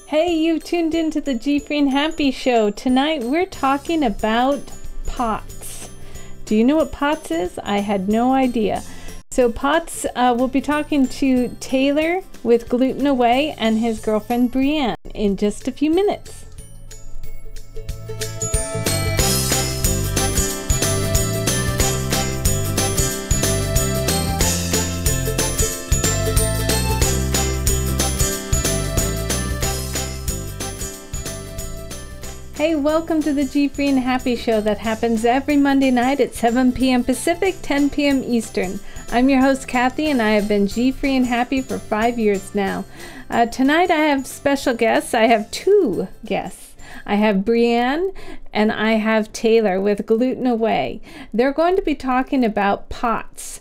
Hey, you tuned into the GFree and Happy show. Tonight we're talking about POTS. Do you know what POTS is? I had no idea. So POTS, we'll be talking to Taylor with Gluten Away and his girlfriend Brianne in just a few minutes. Hey, welcome to the GFree and Happy show that happens every Monday night at 7 p.m. Pacific, 10 p.m. Eastern. I'm your host, Kathy, and I have been GFree and Happy for 5 years now. Tonight I have special guests. I have two guests. I have Brianne and I have Taylor with Gluten Away. They're going to be talking about POTS.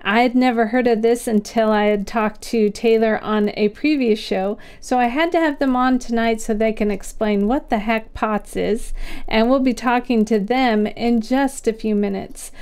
I had never heard of this until I had talked to Taylor on a previous show, so I had to have them on tonight so they can explain what the heck POTS is, and we'll be talking to them in just a few minutes.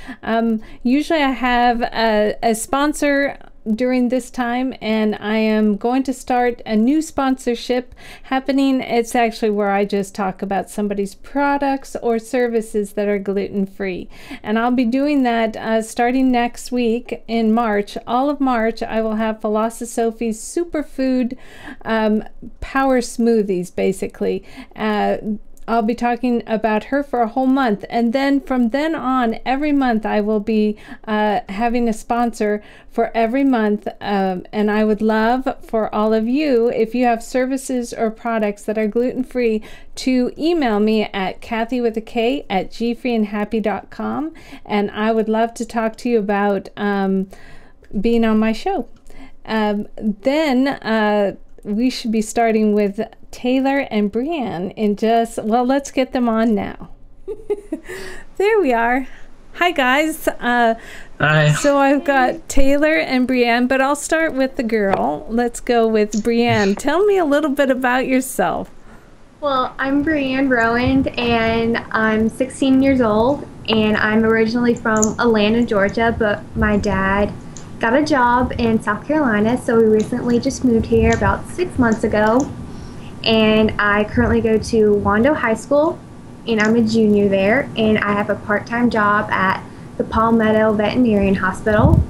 Usually I have a sponsor during this time, and I am going to start a new sponsorship happening. It's actually where I just talk about somebody's products or services that are gluten-free, and I'll be doing that starting next week in March. All of March I will have Philosophy's Superfood Power Smoothies, basically. I'll be talking about her for a whole month, and then from then on, every month I will be having a sponsor for every month, and I would love for all of you, if you have services or products that are gluten-free, to email me at kathy@gfreeandhappy.com, and I would love to talk to you about being on my show. Then we should be starting with Taylor and Brianne in just, well, let's get them on now. There we are. Hi, guys. Hi. So I've got Taylor and Brianne, but I'll start with the girl. Let's go with Brianne. Tell me a little bit about yourself. Well, I'm Brianne Rowand, and I'm 16 years old, and I'm originally from Atlanta, Georgia, but my dad got a job in South Carolina, so we recently just moved here about 6 months ago. And I currently go to Wando High School, and I'm a junior there, and I have a part-time job at the Palmetto Veterinarian Hospital,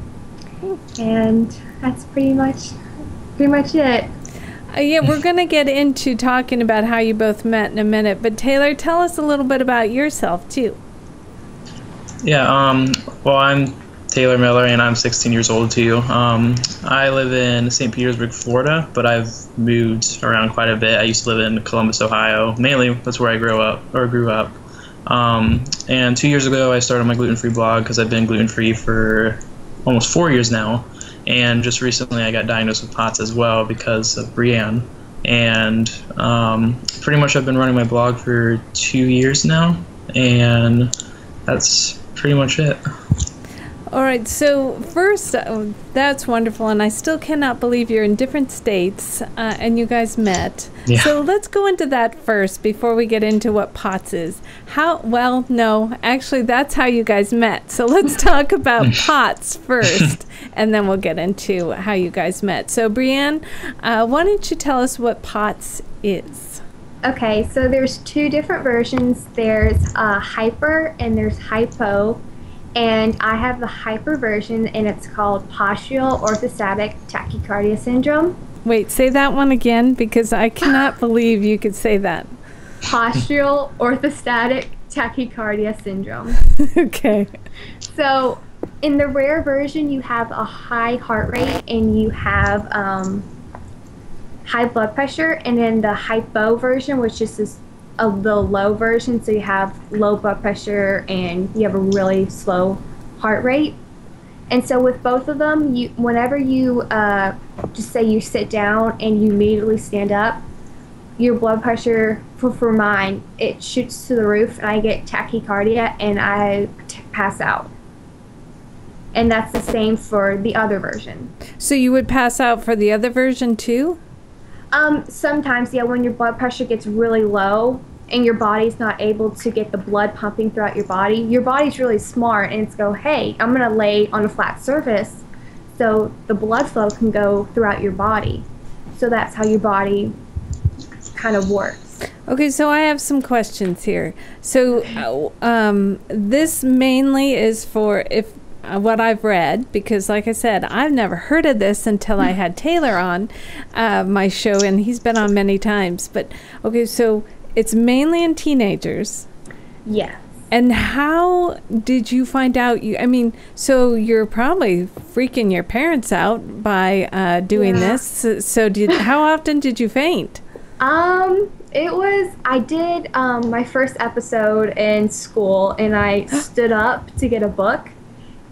and that's pretty much it. Yeah, we're going to get into talking about how you both met in a minute, but Taylor, tell us a little bit about yourself too. Yeah, well, I'm Taylor Miller, and I'm 16 years old too. I live in St. Petersburg, Florida, but I've moved around quite a bit. I used to live in Columbus, Ohio. Mainly, that's where I grew up. And 2 years ago, I started my gluten-free blog because I've been gluten-free for almost 4 years now. And just recently, I got diagnosed with POTS as well because of Brianne. And pretty much I've been running my blog for 2 years now, and that's pretty much it. All right, so first, that's wonderful, and I still cannot believe you're in different states, and you guys met. Yeah. So let's go into that first before we get into what POTS is. Well, no, actually, that's how you guys met. So let's talk about POTS first, and then we'll get into how you guys met. So Brianne, why don't you tell us what POTS is? Okay, so there's two different versions. There's hyper and there's hypo. And I have the hyper version, and it's called Postural Orthostatic Tachycardia Syndrome. Wait, say that one again, because I cannot believe you could say that. Postural Orthostatic Tachycardia Syndrome. Okay. So in the rare version, you have a high heart rate, and you have high blood pressure. And in the hypo version, which is the low version, so you have low blood pressure and you have a really slow heart rate. And so with both of them, whenever you just say you sit down and you immediately stand up, your blood pressure, for mine, it shoots to the roof, and I get tachycardia and I pass out. And that's the same for the other version. So you would pass out for the other version too? Sometimes, yeah, when your blood pressure gets really low and your body's not able to get the blood pumping throughout your body's really smart, and it's go, hey, I'm going to lay on a flat surface so the blood flow can go throughout your body. So that's how your body kind of works. Okay, so I have some questions here. So this mainly is for what I've read, because like I said, I've never heard of this until I had Taylor on my show, and he's been on many times. But okay, so it's mainly in teenagers. Yeah. And how did you find out? So you're probably freaking your parents out by doing this. So how often did you faint? I did my first episode in school, and I stood up to get a book,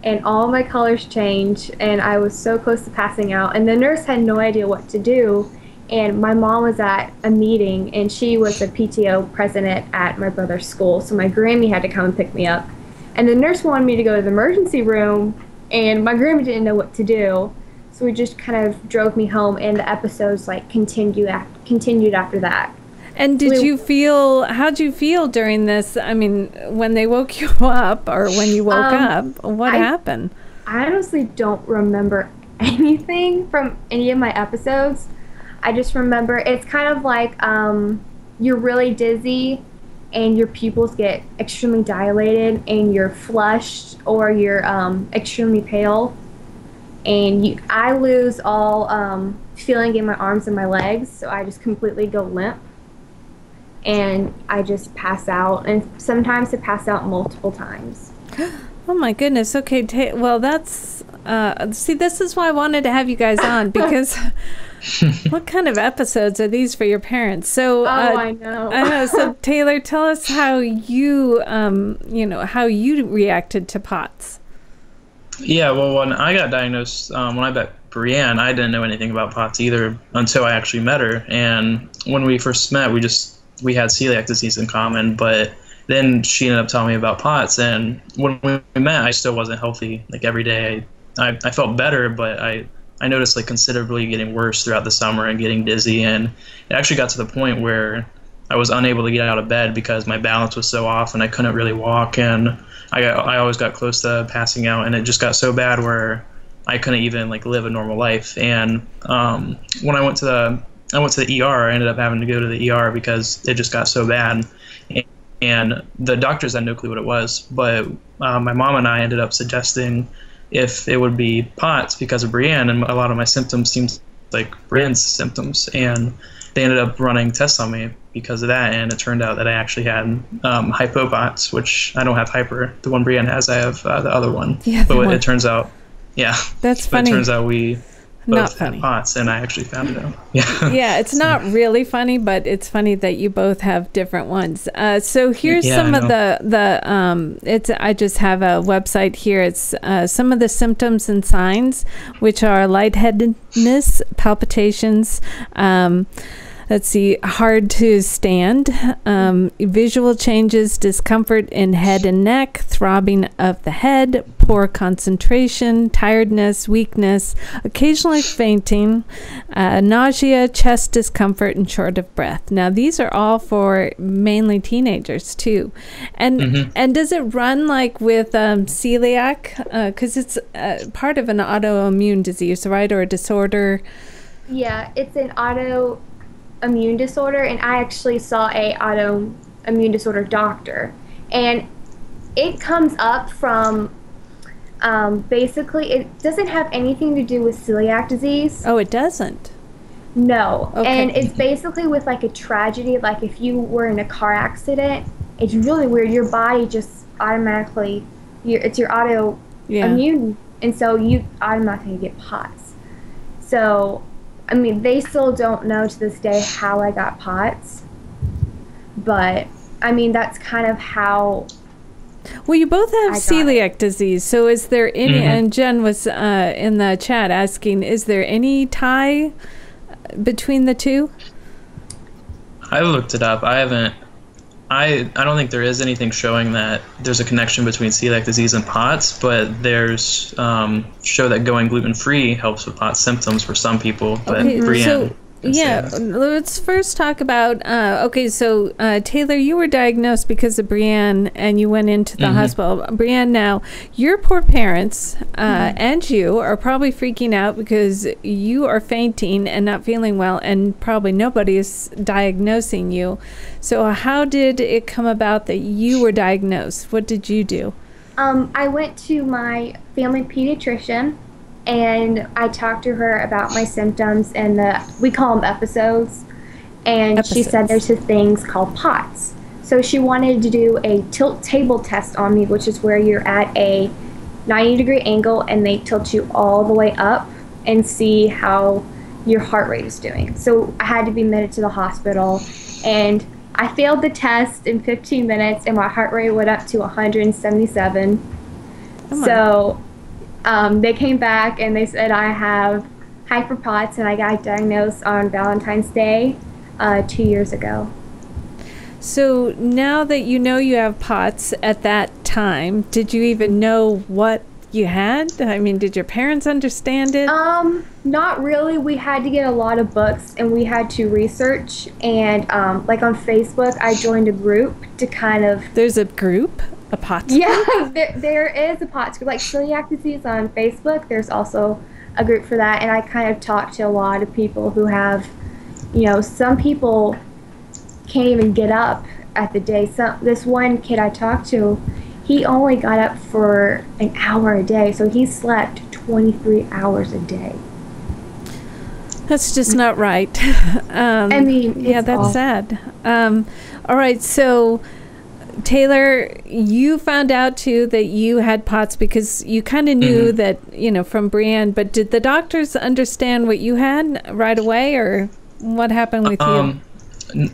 and all my colors changed, and I was so close to passing out, and the nurse had no idea what to do. And my mom was at a meeting, and she was a PTO president at my brother's school, so my Grammy had to come and pick me up. And the nurse wanted me to go to the emergency room, and my Grammy didn't know what to do, so we just kind of drove me home, and the episodes continued after that. And how'd you feel during this? I mean, when they woke you up, or when you woke up, what happened? I honestly don't remember anything from any of my episodes. I just remember it's kind of like you're really dizzy and your pupils get extremely dilated and you're flushed or you're extremely pale, and I lose all feeling in my arms and my legs, so I just completely go limp and I just pass out, and sometimes I pass out multiple times. Oh my goodness. Okay, well that's see, this is why I wanted to have you guys on, because what kind of episodes are these for your parents? So I know. So Taylor, tell us how you how you reacted to POTS. Yeah, well, when I got diagnosed, when I met Brianne, I didn't know anything about POTS either until I actually met her. And when we first met, we had celiac disease in common, but then she ended up telling me about POTS. And when we met, I still wasn't healthy. Like every day, I felt better, but I noticed considerably getting worse throughout the summer and getting dizzy. And it actually got to the point where I was unable to get out of bed because my balance was so off and I couldn't really walk. And I always got close to passing out, and it just got so bad where I couldn't even live a normal life. And when I went to the ER, I ended up having to go to the ER because it just got so bad. And the doctors had no clue what it was, but my mom and I ended up suggesting if it would be POTS because of Brianne, and a lot of my symptoms seemed like Brianne's symptoms, and they ended up running tests on me because of that, and it turned out that I actually had hypopots, which I don't have hyper. The one Brianne has, I have the other one. Yeah, but it turns out, yeah. That's but funny. It turns out we Not both funny. have POTS, and I actually found it out. Yeah. Yeah, it's not really funny, but it's funny that you both have different ones. So here's some of I just have a website here. It's some of the symptoms and signs, which are lightheadedness, palpitations, let's see, hard to stand, visual changes, discomfort in head and neck, throbbing of the head, poor concentration, tiredness, weakness, occasionally fainting, nausea, chest discomfort, and short of breath. Now, these are all for mainly teenagers, too. And and does it run with celiac? Because it's part of an autoimmune disease, right, or a disorder? Yeah, it's an autoimmune disorder, and I actually saw a autoimmune disorder doctor, and it comes up from basically it doesn't have anything to do with celiac disease. Oh, it doesn't? No. Okay. And it's basically with a tragedy, like if you were in a car accident. It's really weird. Your body just automatically it's your autoimmune, and so you automatically get POTS. So I mean, they still don't know to this day how I got POTS, but I mean, that's kind of how. Well, you both have celiac disease, so is there any, and Jen was in the chat asking, is there any tie between the two? I looked it up. I haven't. I don't think there is anything showing that there's a connection between celiac disease and POTS, but there's show that going gluten-free helps with POTS symptoms for some people. But Okay, Brianne, Yeah, let's first talk about, okay, so Taylor, you were diagnosed because of Brienne and you went into the hospital. Brienne, now, your poor parents and you are probably freaking out because you are fainting and not feeling well, and probably nobody is diagnosing you. So how did it come about that you were diagnosed? What did you do? I went to my family pediatrician, and I talked to her about my symptoms, and we call them episodes, and she said there's things called POTS. So she wanted to do a tilt table test on me, which is where you're at a 90-degree angle and they tilt you all the way up and see how your heart rate is doing. So I had to be admitted to the hospital, and I failed the test in 15 minutes and my heart rate went up to 177. So they came back and they said I have hyperpots, and I got diagnosed on Valentine's Day 2 years ago. So now that you know you have POTS at that time, did you even know what you had? I mean, did your parents understand it? Not really. We had to get a lot of books and we had to research, and like on Facebook I joined a group to kind of... There's a group? A POTS? Yeah, there is a POTS group. Like celiac disease on Facebook, there's also a group for that, and I kind of talked to a lot of people who have, you know, some people can't even get up at the day. This one kid I talked to, he only got up for an hour a day, so he slept 23 hours a day. That's just not right. I mean, yeah, that's awful. sad. All right, so Taylor, you found out too that you had POTS because you kind of knew that, you know, from Brienne, but did the doctors understand what you had right away, or what happened with you?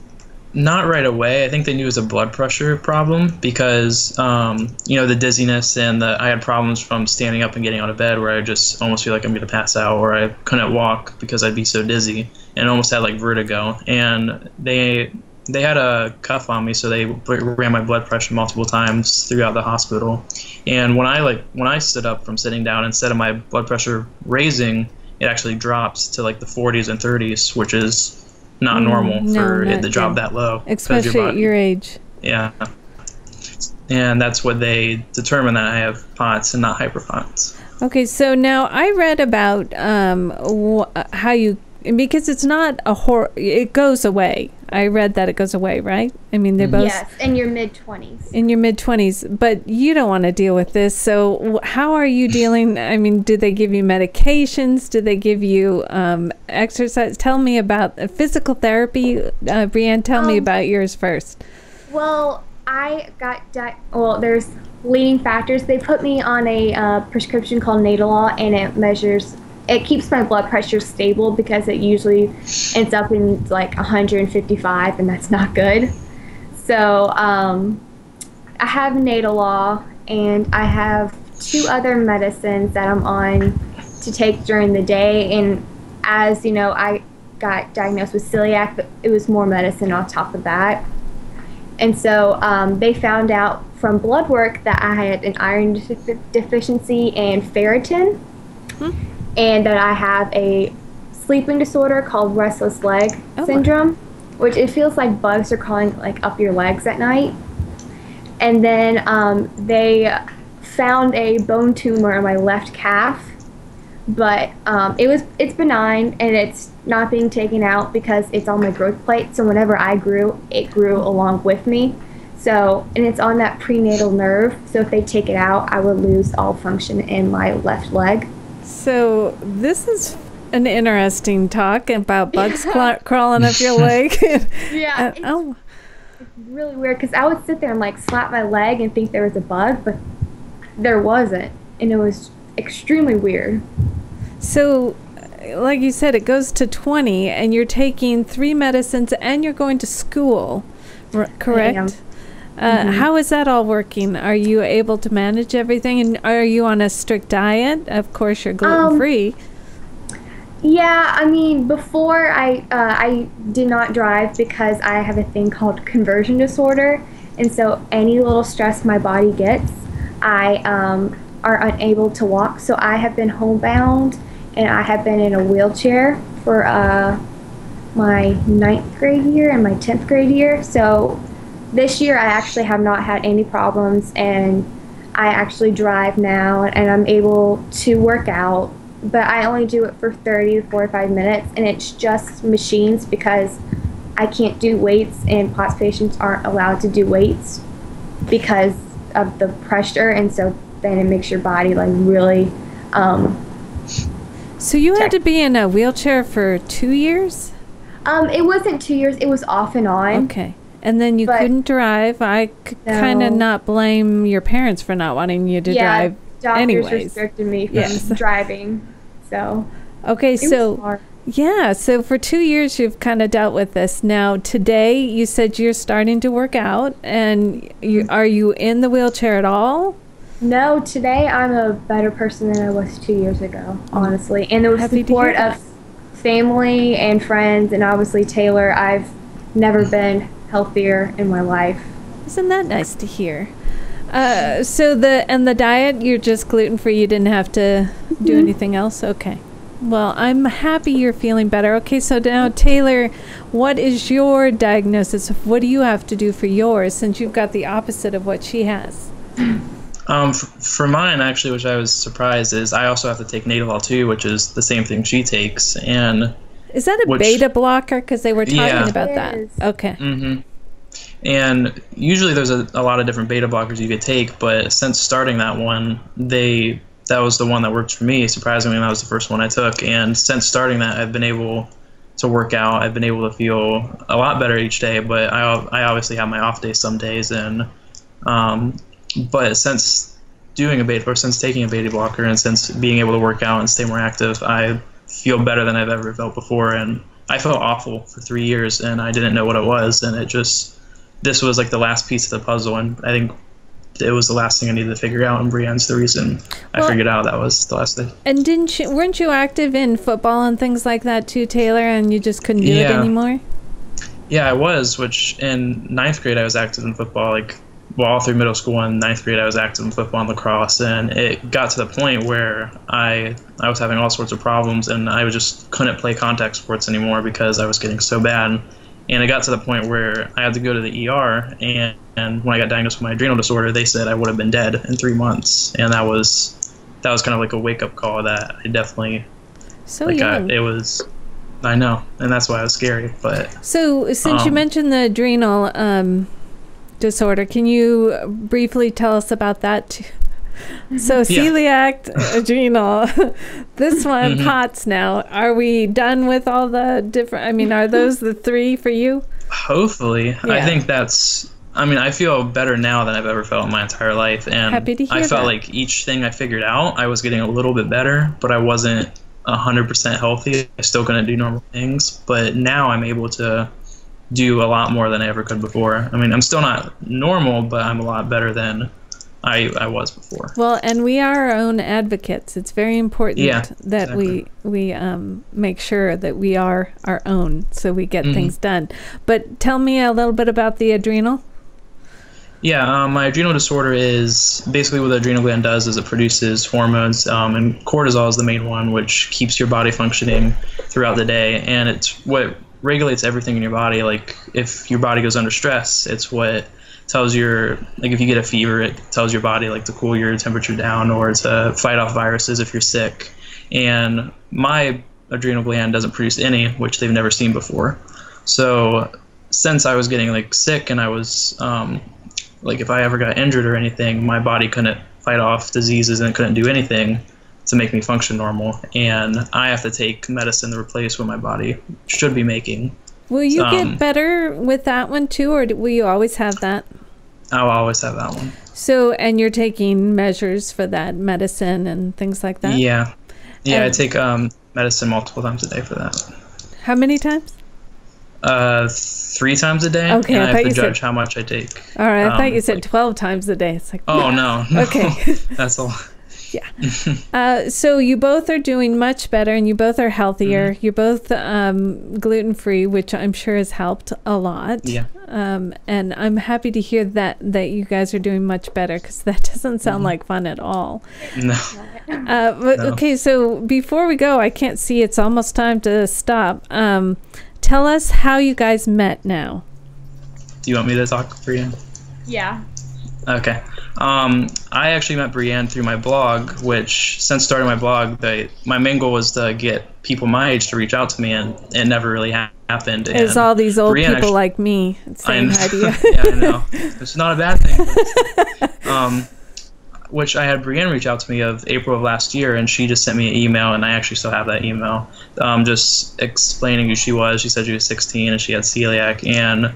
Not right away. I think they knew it was a blood pressure problem because, you know, the dizziness and I had problems from standing up and getting out of bed where I just almost feel like I'm going to pass out, or I couldn't walk because I'd be so dizzy and almost had like vertigo. And they had a cuff on me, so they ran my blood pressure multiple times throughout the hospital. And when I stood up from sitting down, instead of my blood pressure raising, it actually drops to like the 40s and 30s, which is not normal for it to drop that low. Especially at your age. Yeah. And that's what they determined, that I have POTS and not hyperPOTS. Okay, so now I read about how you, because it's not it goes away. I read that it goes away, right? I mean, they're both... Yes, in your mid-20s. In your mid-20s, but you don't want to deal with this, so how are you dealing? I mean, do they give you medications? Do they give you exercise? Tell me about physical therapy. Brienne, tell me about yours first. Well, I got... there's leading factors. They put me on a prescription called Nadolol, and it keeps my blood pressure stable because it usually ends up in like 155, and that's not good. So I have Nadolol, and I have 2 other medicines that I'm on to take during the day. And as you know, I got diagnosed with celiac, but it was more medicine on top of that. And so they found out from blood work that I had an iron deficiency and ferritin. And that I have a sleeping disorder called restless leg syndrome, which it feels like bugs are crawling like up your legs at night. And then they found a bone tumor in my left calf, but it's benign and it's not being taken out because it's on my growth plate. So whenever I grew, it grew along with me. So, and it's on that prenatal nerve. So if they take it out, I would lose all function in my left leg. So this is an interesting talk about bugs crawling up your leg. Yeah. It's really weird because I would sit there and like slap my leg and think there was a bug, but there wasn't. And it was extremely weird. So, like you said, it goes to 20 and you're taking 3 medicines and you're going to school, correct? How is that all working? Are you able to manage everything, and are you on a strict diet? Of course, you're gluten-free. Yeah, I mean, before I did not drive because I have a thing called conversion disorder, and so any little stress my body gets, I are unable to walk. So I have been homebound, and I have been in a wheelchair for my 9th grade year and my 10th grade year. So this year I actually have not had any problems, and I actually drive now, and I'm able to work out, but I only do it for 30 to 45 minutes, and it's just machines because I can't do weights, and POTS patients aren't allowed to do weights because of the pressure, and so then it makes your body like really So you had to be in a wheelchair for 2 years? It wasn't 2 years, it was off and on. Okay. And then you couldn't drive. I could kind of not blame your parents for not wanting you to drive doctors anyways. restricted me from driving. So okay, so yeah, so for 2 years you've kind of dealt with this. Now today you said you're starting to work out, and are you in the wheelchair at all? No, today I'm a better person than I was 2 years ago, honestly. And the support of family and friends, and obviously Taylor, I've never been healthier in my life. Isn't that nice to hear? So the diet, you're just gluten-free, you didn't have to do anything else? Okay. Well, I'm happy you're feeling better. Okay, so now Taylor, what is your diagnosis? What do you have to do for yours, since you've got the opposite of what she has? For mine, actually, which I was surprised, is I also have to take Nadolol too, which is the same thing she takes. And is that a beta blocker? Because they were talking about that. Okay. Mm-hmm. And usually there's a lot of different beta blockers you could take, but since starting that one, that was the one that worked for me. Surprisingly, that was the first one I took. And since starting that, I've been able to work out. I've been able to feel a lot better each day, but I obviously have my off days some days. And but since taking a beta blocker, and since being able to work out and stay more active, I feel better than I've ever felt before. And I felt awful for 3 years, and I didn't know what it was. And this was like the last piece of the puzzle, and I think it was the last thing I needed to figure out, and Brienne's the reason I figured out that was the last thing. And weren't you active in football and things like that too, Taylor, and you just couldn't do it anymore? Yeah, I was, which in 9th grade I was active in football, all through middle school and 9th grade I was active in football and lacrosse, and it got to the point where I was having all sorts of problems, and I just couldn't play contact sports anymore because I was getting so bad. And it got to the point where I had to go to the ER, and when I got diagnosed with my adrenal disorder, they said I would have been dead in 3 months. And that was kind of like a wake-up call that I definitely I know, and that's why it was scary. But so since you mentioned the adrenal disorder, can you briefly tell us about that too? So celiac, adrenal, this one, POTS now. Are we done with all the different, are those the 3 for you? Hopefully. Yeah. I think I feel better now than I've ever felt in my entire life. And happy to hear I felt like each thing I figured out, I was getting a little bit better, but I wasn't 100% healthy. I still couldn't do normal things. But now I'm able to do a lot more than I ever could before. I'm still not normal, but I'm a lot better than I was before. Well, and we are our own advocates. It's very important that we make sure that we are our own, so we get things done. But tell me a little bit about the adrenal. Yeah, my adrenal disorder is basically what the adrenal gland does is it produces hormones, and cortisol is the main one, which keeps your body functioning throughout the day, and it's what regulates everything in your body. Like if your body goes under stress, it's what tells if you get a fever, it tells your body to cool your temperature down or to fight off viruses if you're sick. And my adrenal gland doesn't produce any, which they've never seen before. So since I was getting sick, and I was if I ever got injured or anything, my body couldn't fight off diseases and it couldn't do anything to make me function normal. And I have to take medicine to replace what my body should be making. Will you get better with that one too, or will you always have that? I'll always have that one. So, and you're taking measures for that, medicine and things like that? Yeah. Yeah, I take medicine multiple times a day for that. How many times? 3 times a day. Okay, and I have to judge how much I take. All right, I thought you said 12 times a day. It's like, oh, no. Okay. That's a lot. Yeah. So you both are doing much better, and you both are healthier. You're both gluten-free, which I'm sure has helped a lot. Yeah. And I'm happy to hear that you guys are doing much better, because that doesn't sound like fun at all. No. But, okay, so before we go, I can't see. It's almost time to stop. tell us how you guys met now. Do you want me to talk, Brianne? Yeah. Okay. I actually met Brianne through my blog, which since starting my blog, my main goal was to get people my age to reach out to me, and it never really happened. It's all these old people like me saying hi to you. Yeah, I know. It's not a bad thing. Which I had Brianne reach out to me of April of last year, and she just sent me an email, and I actually still have that email, just explaining who she was. She said she was 16 and she had celiac, and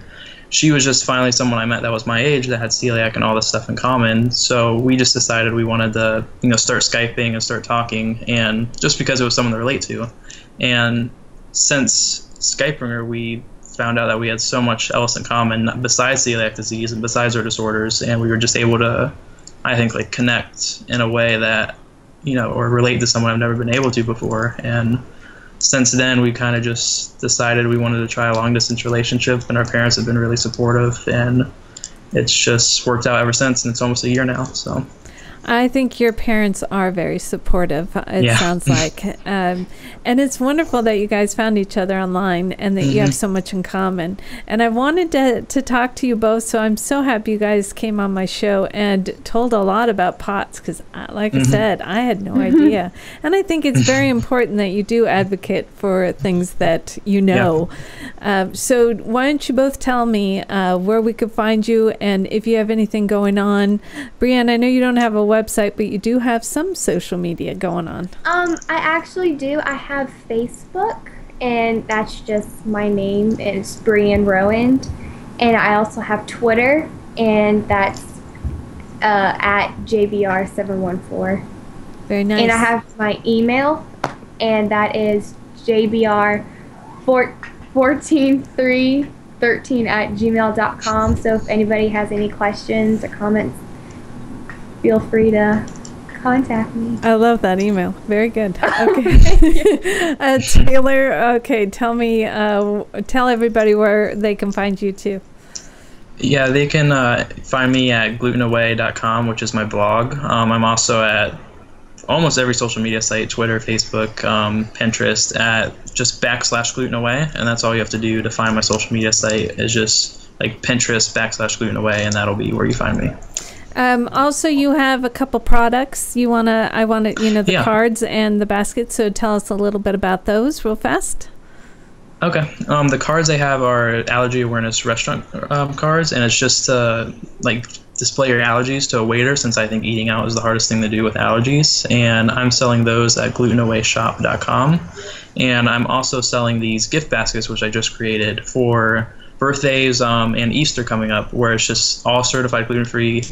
she was just finally someone I met that was my age that had celiac and all this stuff in common. So we just decided we wanted to, start Skyping and start talking, and just because it was someone to relate to. And since Skyping her, we found out that we had so much else in common besides celiac disease and besides our disorders, and we were just able to, I think, like, connect in a way that, or relate to someone I've never been able to before. And since then, we kind of just decided we wanted to try a long-distance relationship, and our parents have been really supportive, and it's just worked out ever since, and it's almost a year now. So I think your parents are very supportive, it sounds like. And it's wonderful that you guys found each other online and that you have so much in common. And I wanted to talk to you both, so I'm so happy you guys came on my show and told a lot about POTS, because like I said, I had no idea. And I think it's very important that you do advocate for things that you know. So why don't you both tell me where we could find you, and if you have anything going on. Brianne, I know you don't have a website, but you do have some social media going on. I actually do. I have Facebook, and that's just my name. It's Brianne Rowand. And I also have Twitter, and that's at JBR714. Very nice. And I have my email, and that is JBR14313@gmail.com. So if anybody has any questions or comments, feel free to contact me. I love that email. Very good. Okay. Taylor, okay, tell everybody where they can find you too. Yeah, they can find me at glutenaway.com, which is my blog. I'm also at almost every social media site, Twitter, Facebook, Pinterest, at just /glutenaway, and that's all you have to do to find my social media site is just like Pinterest /glutenaway, and that'll be where you find me. Also, you have a couple products. I want to, the cards and the basket. So tell us a little bit about those real fast. Okay. The cards I have are allergy awareness restaurant cards, and it's just to display your allergies to a waiter, since I think eating out is the hardest thing to do with allergies. And I'm selling those at glutenawaysshop.com. And I'm also selling these gift baskets, which I just created for birthdays and Easter coming up, where it's just all certified gluten-free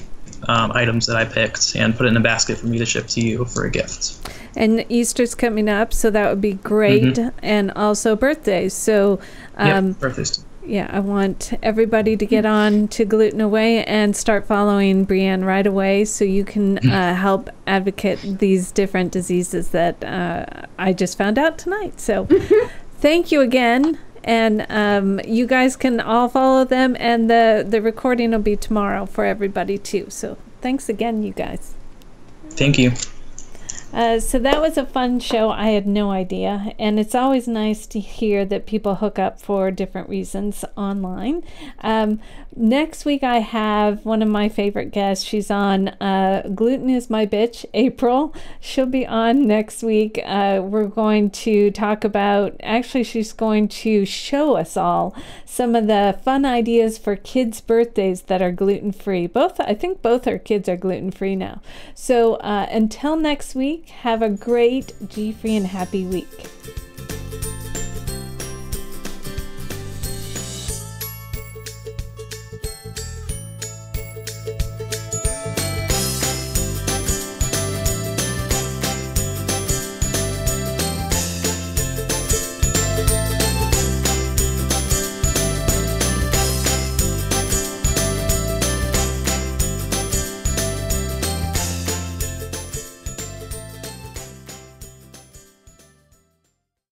items that I picked and put it in a basket for me to ship to you for a gift. And Easter's coming up, so that would be great. And also birthdays. So birthdays. Yeah, I want everybody to get on to Gluten Away and start following Brianne right away, so you can help advocate these different diseases that I just found out tonight. So thank you again. And you guys can all follow them, and the recording will be tomorrow for everybody too. So thanks again, you guys. Thank you. So that was a fun show. I had no idea, and it's always nice to hear that people hook up for different reasons online. Next week I have one of my favorite guests. She's on Gluten is My Bitch, April. She'll be on next week. We're going to talk about, actually she's going to show us all some of the fun ideas for kids' birthdays that are gluten-free. I think both our kids are gluten-free now. So until next week, have a great GFree and Happy week.